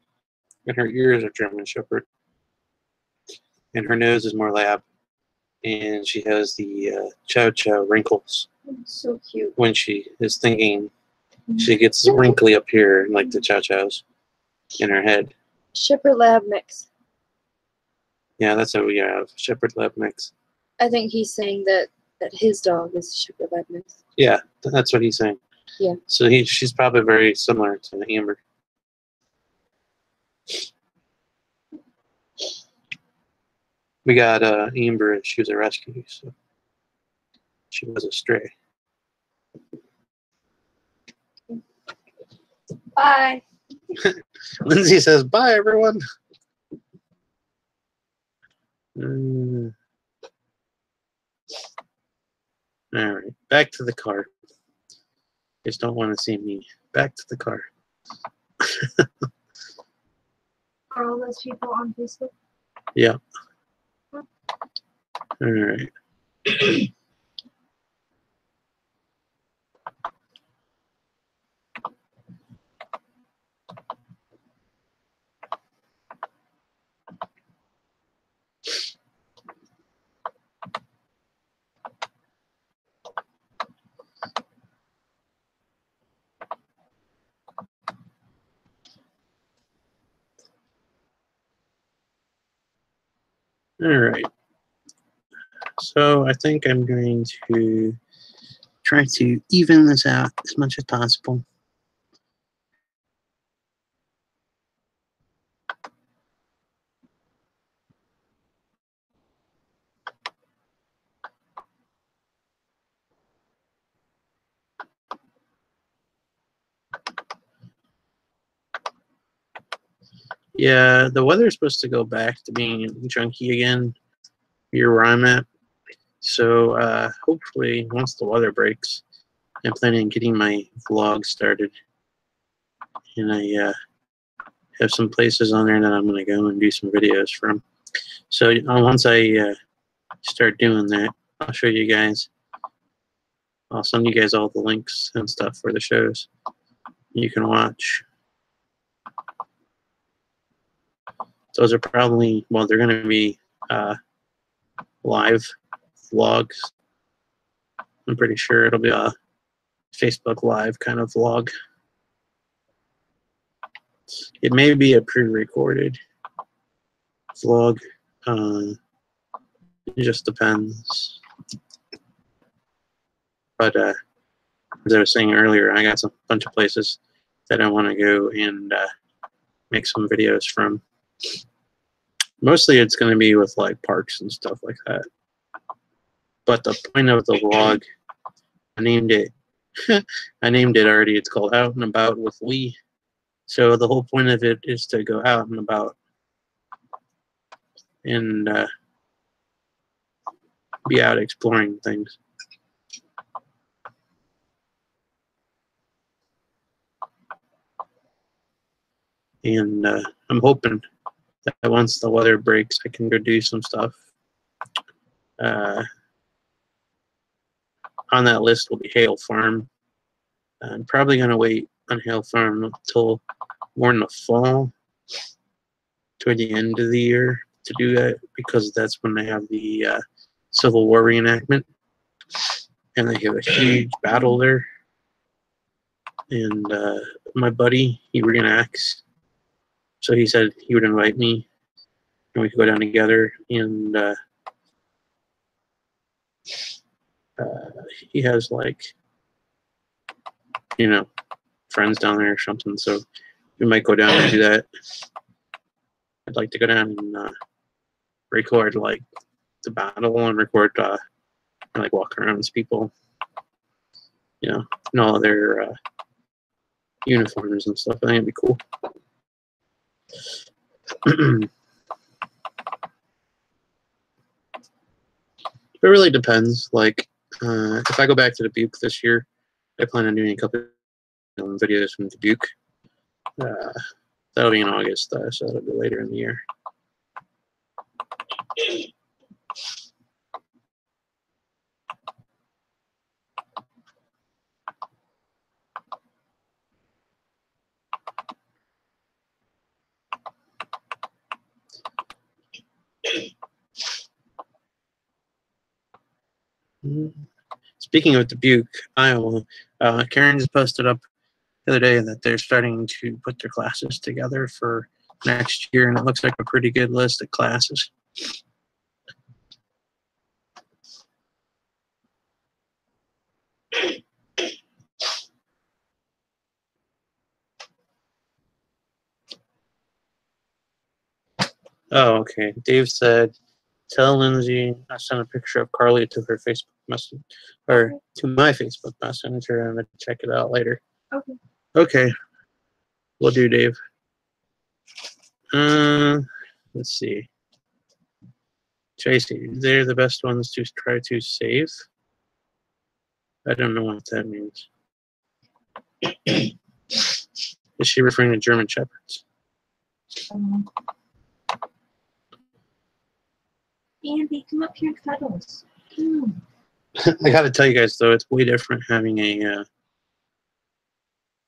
S1: and her ears are German Shepherd, and her nose is more Lab, and she has the Chow Chow wrinkles.
S2: So cute.
S1: When she is thinking, she gets wrinkly up here, like the Chow Chows, in her head.
S2: Shepherd Lab mix.
S1: Yeah, that's what we have. Shepherd Lab mix.
S2: I think he's saying that his dog is Shepherd Lab mix.
S1: Yeah, that's what he's saying.
S2: Yeah.
S1: So she's probably very similar to Amber. We got Amber. She was a rescue, so she was a stray.
S2: Bye.
S1: Lindsay says, bye, everyone. All right, back to the car. Just don't want to see me. Back to the car.
S2: Are all those people on Facebook?
S1: Yeah. All right. All right. So I think I'm going to try to even this out as much as possible. Yeah, the weather's supposed to go back to being junky again here where I'm at. So hopefully once the weather breaks, I'm planning on getting my vlog started. And I have some places on there that I'm going to go and do some videos from. So once I start doing that, I'll show you guys. I'll send you guys all the links and stuff for the shows you can watch. Those are probably, well, they're going to be live vlogs. I'm pretty sure it'll be a Facebook Live kind of vlog. It may be a pre-recorded vlog. It just depends. But as I was saying earlier, I got a bunch of places that I want to go and make some videos from. Mostly it's going to be with like parks and stuff like that. But the point of the vlog, I named it already. It's called Out and About with Lee. So the whole point of it is to go out and about and be out exploring things. And I'm hoping that once the weather breaks, I can go do some stuff. On that list will be Hale Farm. I'm probably going to wait on Hale Farm until more in the fall, toward the end of the year, to do that, because that's when they have the Civil War reenactment, and they have a huge battle there. And my buddy, he reenacts, so he said he would invite me, and we could go down together. And he has, like, friends down there or something, so we might go down and do that. I'd like to go down and record, like, the battle and record, and, like, walk around with people, and all their uniforms and stuff. I think it'd be cool. It really depends. Like, if I go back to Dubuque this year, I plan on doing a couple videos from Dubuque. That'll be in August, though, so that'll be later in the year. Speaking of Dubuque, Iowa, Karen just posted up the other day that they're starting to put their classes together for next year, and it looks like a pretty good list of classes. Oh, okay. Dave said, tell Lindsay I sent a picture of Carly to her Facebook message, or to my Facebook Messenger, and I'm going to check it out later.
S2: Okay.
S1: Okay. Will do, Dave. Let's see. Tracy, they're the best ones to try to save. I don't know what that means. Is she referring to German Shepherds?
S2: Andy, come up here and cuddle us.
S1: I got to tell you guys, though, it's way different having a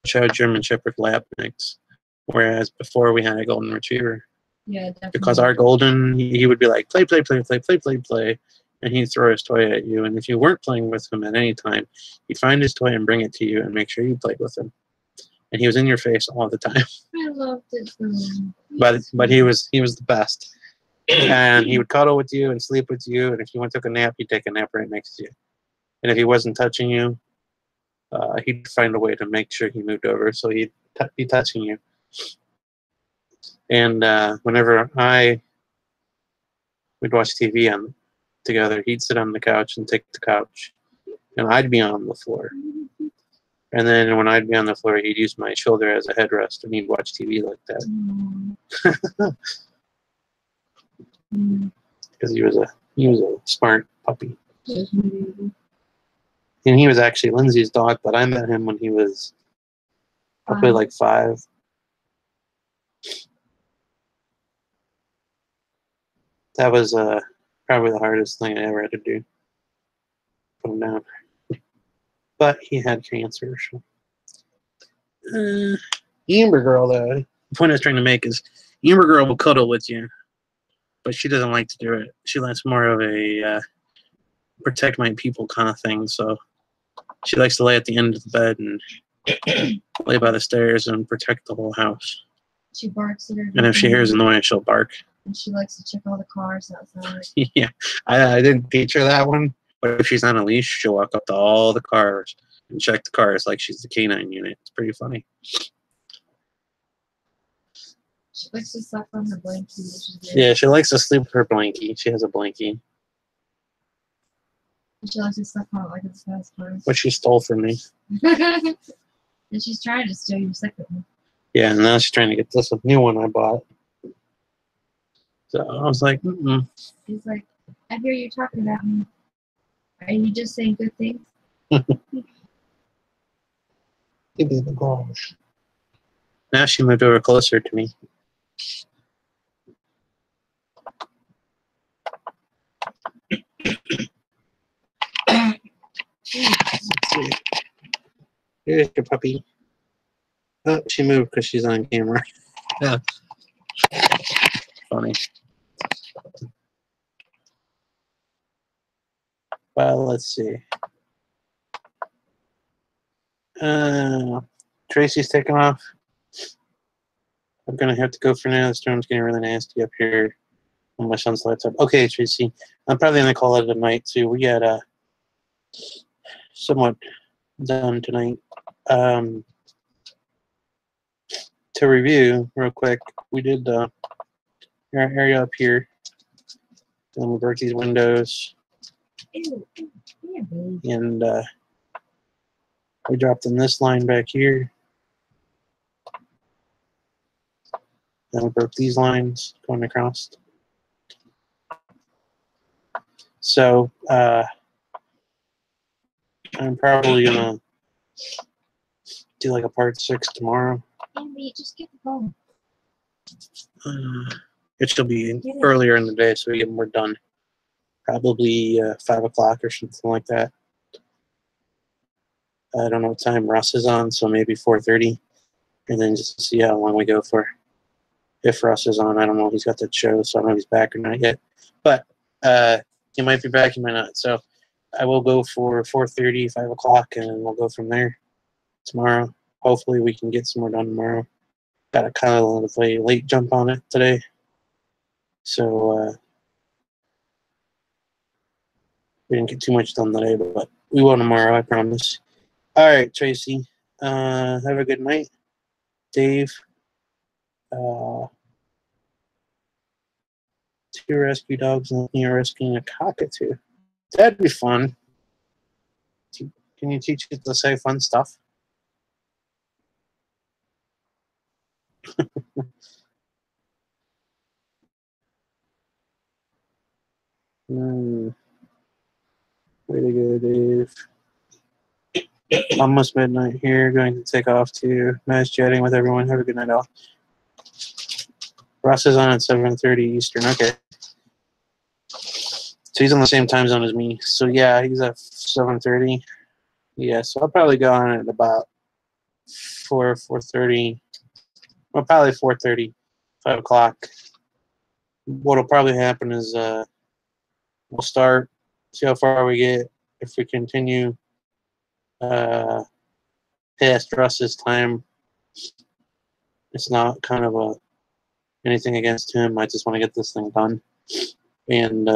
S1: German Shepherd lab mix, whereas before we had a Golden Retriever.
S2: Yeah, definitely.
S1: Because our Golden, he would be like, play, play, play, play, play, play, play, and he'd throw his toy at you. And if you weren't playing with him at any time, he'd find his toy and bring it to you and make sure you played with him. And he was in your face all the time.
S2: I loved it.
S1: But he was the best. And he would cuddle with you and sleep with you. And if you went to take a nap, he'd take a nap right next to you. And if he wasn't touching you, he'd find a way to make sure he moved over, so he'd be touching you. And whenever we'd watch TV together, he'd sit on the couch and take the couch, and I'd be on the floor. And then when I'd be on the floor, he'd use my shoulder as a headrest, and he'd watch TV like that. Because he was a smart puppy. And he was actually Lindsay's dog, but I met him when he was probably like 5. That was probably the hardest thing I ever had to do. Put him down. But he had cancer. So. Amber Girl, though, the point I was trying to make is Amber Girl will cuddle with you, but she doesn't like to do it. She likes more of a protect my people kind of thing. So she likes to lay at the end of the bed and lay by the stairs and protect the whole house.
S2: She barks at her.
S1: And if she hears a noise, she'll bark.
S2: And she likes to check all the cars outside.
S1: Yeah, I didn't teach her that one. But if she's on a leash, she'll walk up to all the cars and check the cars like she's the canine unit. It's pretty funny.
S2: She likes to suck on her blankie.
S1: Yeah, she likes to sleep with her blankie. She has a blankie.
S2: She likes to suck on it like it's fast cars.
S1: Which she stole from me.
S2: And she's trying to steal your second one.
S1: Yeah, and now she's trying to get this new one I bought. So I was like,
S2: He's like, I hear you talking about me. Are you just saying good things?
S1: Give me the gosh. Now she moved over closer to me. Here's your puppy. Oh, she moved because she's on camera. Yeah. Funny. Well, let's see. Tracy's taking off. I'm going to have to go for now. The storm's getting really nasty up here. When my son's lights up. Okay, Tracy. I'm probably going to call it a night, too. We got somewhat done tonight. To review real quick, we did our area up here. Then we broke these windows.
S2: Ew. Yeah, baby.
S1: And we dropped in this line back here. Then I broke these lines going across. So I'm probably gonna do like a part 6 tomorrow.
S2: Andy, just get the phone.
S1: It should be earlier in the day, so we get more done. Probably 5 o'clock or something like that. I don't know what time Russ is on, so maybe 4:30, and then just see how long we go for. If Russ is on, I don't know. He's got that show, so I don't know if he's back or not yet. But he might be back, he might not. So I will go for 4:30, 5 o'clock, and we'll go from there tomorrow. Hopefully we can get some more done tomorrow. Got a kind of a late jump on it today. So we didn't get too much done today, but we will tomorrow, I promise. All right, Tracy. Have a good night. Dave. 2 rescue dogs and you're rescuing a cockatoo. That'd be fun. Can you teach it to say fun stuff? Way to go, Dave. Almost midnight here. Going to take off to nice chatting with everyone. Have a good night, all. Ross is on at 7:30 Eastern. Okay. So he's on the same time zone as me. So yeah, he's at 7:30. Yeah, so I'll probably go on at about 4:30. Well, probably 4:30, 5 o'clock. What'll probably happen is we'll start, see how far we get. If we continue past Russ's time, it's not kind of anything against him. I just want to get this thing done. And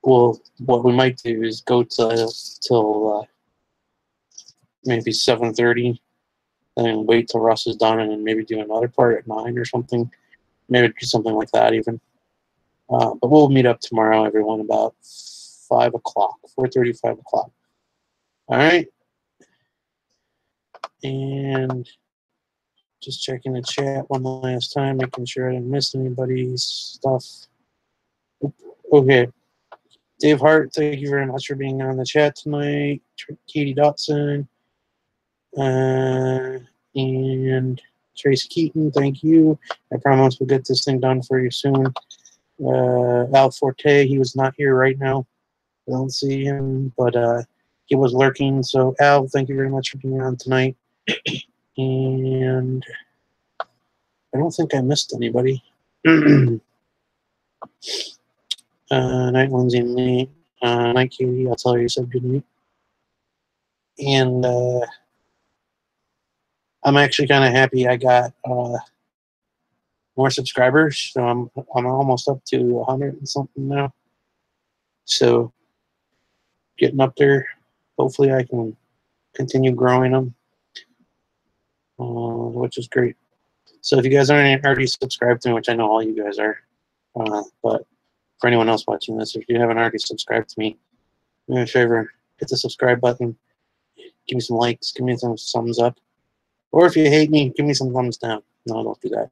S1: what we might do is go till maybe 7:30, and then wait till Russ is done, and then maybe do another part at 9 or something. Maybe do something like that even. But we'll meet up tomorrow, everyone, about 5 o'clock, 4:30, 5 o'clock. All right. And just checking the chat one last time, making sure I didn't miss anybody's stuff. Okay. Dave Hart, thank you very much for being on the chat tonight. Katie Dotson. And Trace Keaton, thank you. I promise we'll get this thing done for you soon. Al Forte, he was not here right now. I don't see him, but he was lurking. So, Al, thank you very much for being on tonight. And I don't think I missed anybody. Night, Lindsay and Lee. Night, Katie. I'll tell her you said good night. And I'm actually kind of happy I got more subscribers. So I'm almost up to 100 and something now. So getting up there. Hopefully I can continue growing them, which is great. So if you guys aren't already subscribed to me, which I know all you guys are, but for anyone else watching this, if you haven't already subscribed to me, do me a favor, hit the subscribe button, give me some likes, give me some thumbs up, or if you hate me, give me some thumbs down. No, don't do that.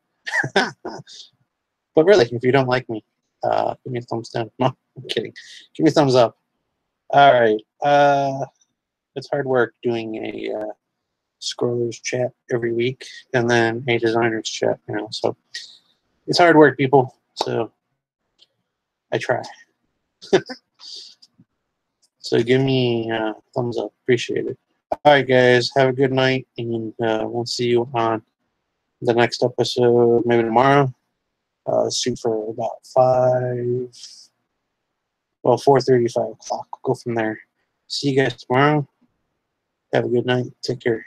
S1: But really, if you don't like me, give me a thumbs down. No, I'm kidding. Give me a thumbs up. All right. It's hard work doing a scrollers chat every week and then a designers chat now. So it's hard work, people. So I try. So give me a thumbs up. Appreciate it. All right, guys. Have a good night, and we'll see you on the next episode, maybe tomorrow. Shoot for about 4:30, 5 o'clock. We'll go from there. See you guys tomorrow. Have a good night. Take care.